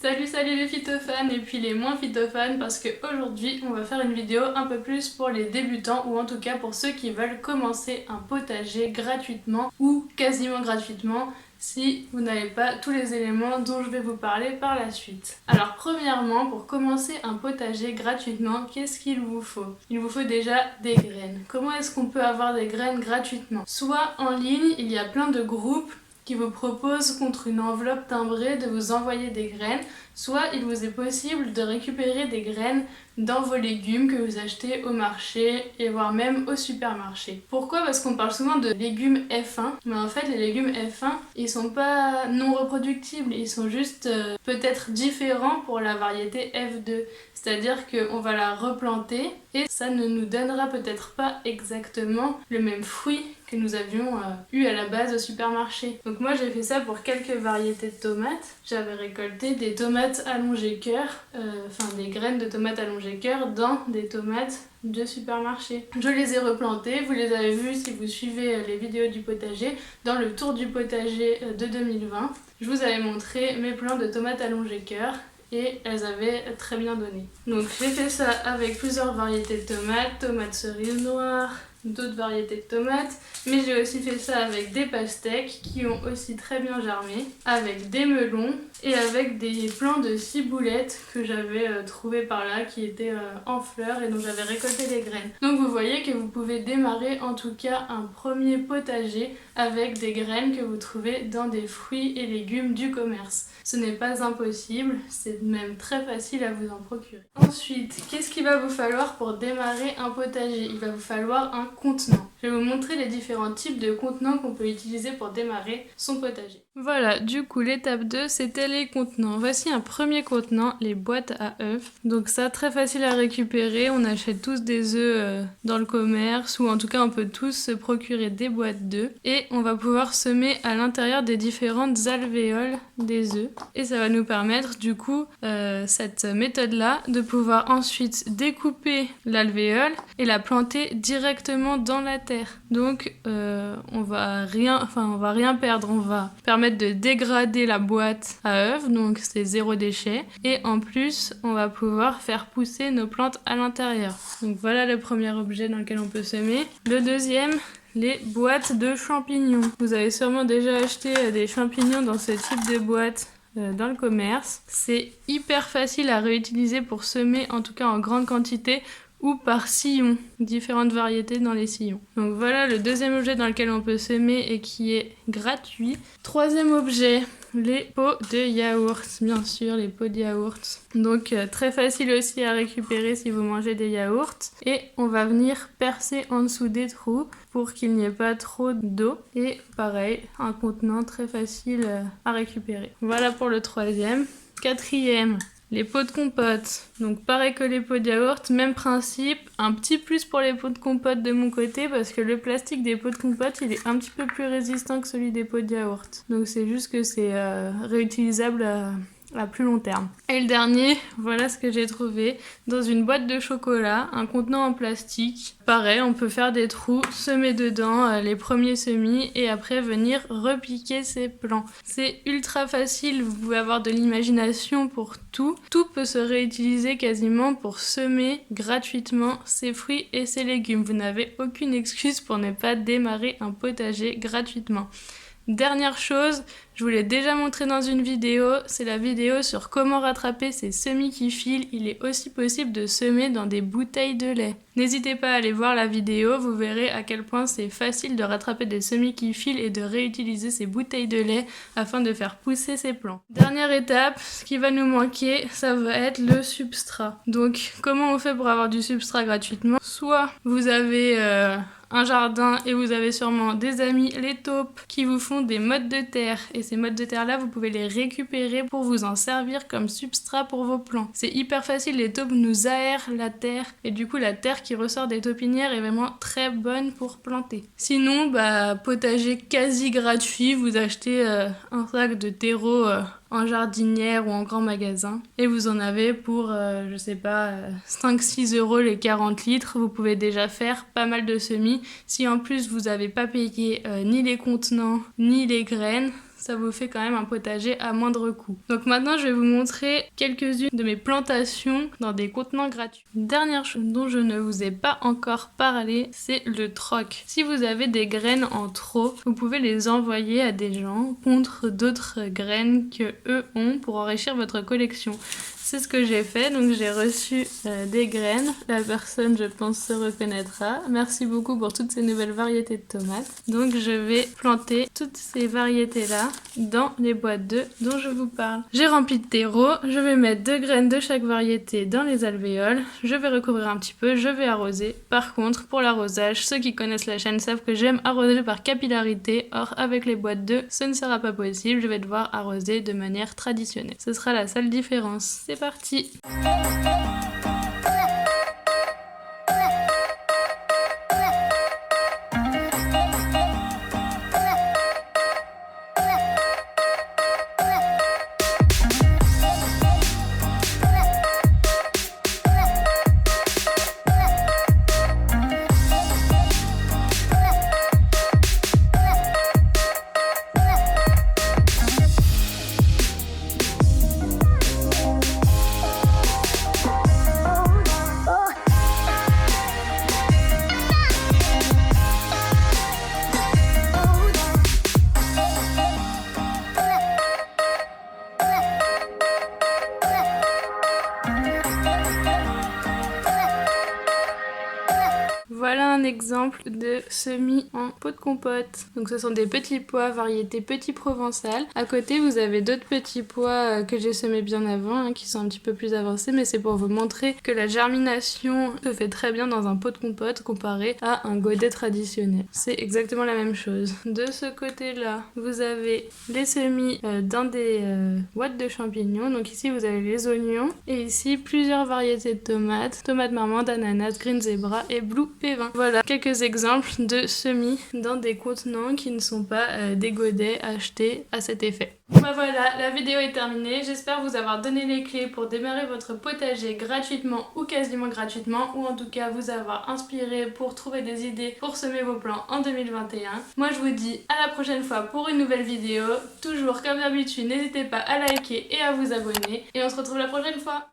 Salut les phytophanes et puis les moins phytophanes parce qu'aujourd'hui on va faire une vidéo un peu plus pour les débutants ou en tout cas pour ceux qui veulent commencer un potager gratuitement ou quasiment gratuitement si vous n'avez pas tous les éléments dont je vais vous parler par la suite. Alors premièrement, pour commencer un potager gratuitement, qu'est-ce qu'il vous faut? Il vous faut déjà des graines. Comment est-ce qu'on peut avoir des graines gratuitement? Soit en ligne, il y a plein de groupes qui vous propose contre une enveloppe timbrée de vous envoyer des graines, soit il vous est possible de récupérer des graines dans vos légumes que vous achetez au marché et voire même au supermarché. Pourquoi? Parce qu'on parle souvent de légumes F1, mais en fait les légumes F1 ils sont pas non reproductibles, ils sont juste peut-être différents pour la variété F2, c'est-à-dire qu'on va la replanter et ça ne nous donnera peut-être pas exactement le même fruit que nous avions eu à la base au supermarché. Donc moi j'ai fait ça pour quelques variétés de tomates. J'avais récolté des tomates allongées cœur, des graines de tomates allongées cœur dans des tomates de supermarché. Je les ai replantées, vous les avez vues si vous suivez les vidéos du potager, dans le tour du potager de 2020. Je vous avais montré mes plants de tomates allongées cœur et elles avaient très bien donné. Donc j'ai fait ça avec plusieurs variétés de tomates, tomates cerises noires, d'autres variétés de tomates, mais j'ai aussi fait ça avec des pastèques qui ont aussi très bien germé, avec des melons et avec des plants de ciboulettes que j'avais trouvés par là qui étaient en fleurs et dont j'avais récolté les graines. Donc vous voyez que vous pouvez démarrer en tout cas un premier potager avec des graines que vous trouvez dans des fruits et légumes du commerce. Ce n'est pas impossible, c'est même très facile à vous en procurer. Ensuite, qu'est-ce qu'il va vous falloir pour démarrer un potager? Il va vous falloir un contenant. Je vais vous montrer les différents types de contenants qu'on peut utiliser pour démarrer son potager. Voilà, du coup l'étape 2 c'était les contenants. Voici un premier contenant, les boîtes à œufs. Donc ça, très facile à récupérer, on achète tous des œufs dans le commerce ou en tout cas on peut tous se procurer des boîtes d'œufs et on va pouvoir semer à l'intérieur des différentes alvéoles des œufs. Et ça va nous permettre du coup, cette méthode-là, de pouvoir ensuite découper l'alvéole et la planter directement dans la terre. Donc on va rien perdre, on va permettre de dégrader la boîte à œufs, donc c'est zéro déchet, et en plus on va pouvoir faire pousser nos plantes à l'intérieur. Donc voilà le premier objet dans lequel on peut semer. Le deuxième, les boîtes de champignons. Vous avez sûrement déjà acheté des champignons dans ce type de boîte dans le commerce. C'est hyper facile à réutiliser pour semer, en tout cas en grande quantité, ou par sillon, différentes variétés dans les sillons. Donc voilà le deuxième objet dans lequel on peut semer et qui est gratuit. Troisième objet, les pots de yaourt, bien sûr, les pots de yaourt. Donc très facile aussi à récupérer si vous mangez des yaourts. Et on va venir percer en dessous des trous pour qu'il n'y ait pas trop d'eau. Et pareil, un contenant très facile à récupérer. Voilà pour le troisième. Quatrième, les pots de compote. Donc pareil que les pots de yaourt, même principe. Un petit plus pour les pots de compote de mon côté parce que le plastique des pots de compote il est un petit peu plus résistant que celui des pots de yaourt. Donc c'est juste que c'est réutilisable à plus long terme. Et le dernier, voilà ce que j'ai trouvé dans une boîte de chocolat, un contenant en plastique. Pareil, on peut faire des trous, semer dedans les premiers semis et après venir repiquer ses plants. C'est ultra facile, vous pouvez avoir de l'imagination pour tout. Tout peut se réutiliser quasiment pour semer gratuitement ses fruits et ses légumes. Vous n'avez aucune excuse pour ne pas démarrer un potager gratuitement. Dernière chose, je vous l'ai déjà montré dans une vidéo, c'est la vidéo sur comment rattraper ces semis qui filent. Il est aussi possible de semer dans des bouteilles de lait. N'hésitez pas à aller voir la vidéo, vous verrez à quel point c'est facile de rattraper des semis qui filent et de réutiliser ces bouteilles de lait afin de faire pousser ces plants. Dernière étape, ce qui va nous manquer, ça va être le substrat. Donc comment on fait pour avoir du substrat gratuitement? Soit vous avez un jardin et vous avez sûrement des amis, les taupes, qui vous font des mottes de terre. Et ces mottes de terre là, vous pouvez les récupérer pour vous en servir comme substrat pour vos plants. C'est hyper facile, les taupes nous aèrent la terre et du coup la terre qui ressort des taupinières est vraiment très bonne pour planter. Sinon, potager quasi gratuit, vous achetez un sac de terreau en jardinière ou en grand magasin et vous en avez pour 5-6 € les 40 litres. Vous pouvez déjà faire pas mal de semis. Si en plus vous n'avez pas payé ni les contenants ni les graines, ça vous fait quand même un potager à moindre coût. Donc maintenant je vais vous montrer quelques-unes de mes plantations dans des contenants gratuits. Dernière chose dont je ne vous ai pas encore parlé, c'est le troc. Si vous avez des graines en trop, vous pouvez les envoyer à des gens contre d'autres graines que eux ont pour enrichir votre collection. C'est ce que j'ai fait, donc j'ai reçu des graines. La personne, je pense, se reconnaîtra. Merci beaucoup pour toutes ces nouvelles variétés de tomates. Donc je vais planter toutes ces variétés-là dans les boîtes d'œufs dont je vous parle. J'ai rempli de terreau, je vais mettre 2 graines de chaque variété dans les alvéoles. Je vais recouvrir un petit peu, je vais arroser. Par contre, pour l'arrosage, ceux qui connaissent la chaîne savent que j'aime arroser par capillarité. Or, avec les boîtes d'œufs, ce ne sera pas possible. Je vais devoir arroser de manière traditionnelle. Ce sera la seule différence. C'est parti. Voilà un exemple de semis en pot de compote. Donc ce sont des petits pois variété petit provençal. À côté vous avez d'autres petits pois que j'ai semés bien avant, qui sont un petit peu plus avancés, mais c'est pour vous montrer que la germination se fait très bien dans un pot de compote comparé à un godet traditionnel. C'est exactement la même chose. De ce côté-là, vous avez les semis dans des boîtes de champignons. Donc ici vous avez les oignons et ici plusieurs variétés de tomates. Tomates marmande, ananas, green zebra et blue P20. Voilà quelques exemples de semis dans des contenants qui ne sont pas des godets achetés à cet effet. Bah voilà, la vidéo est terminée. J'espère vous avoir donné les clés pour démarrer votre potager gratuitement ou quasiment gratuitement, ou en tout cas vous avoir inspiré pour trouver des idées pour semer vos plants en 2021. Moi je vous dis à la prochaine fois pour une nouvelle vidéo. Toujours comme d'habitude, n'hésitez pas à liker et à vous abonner et on se retrouve la prochaine fois.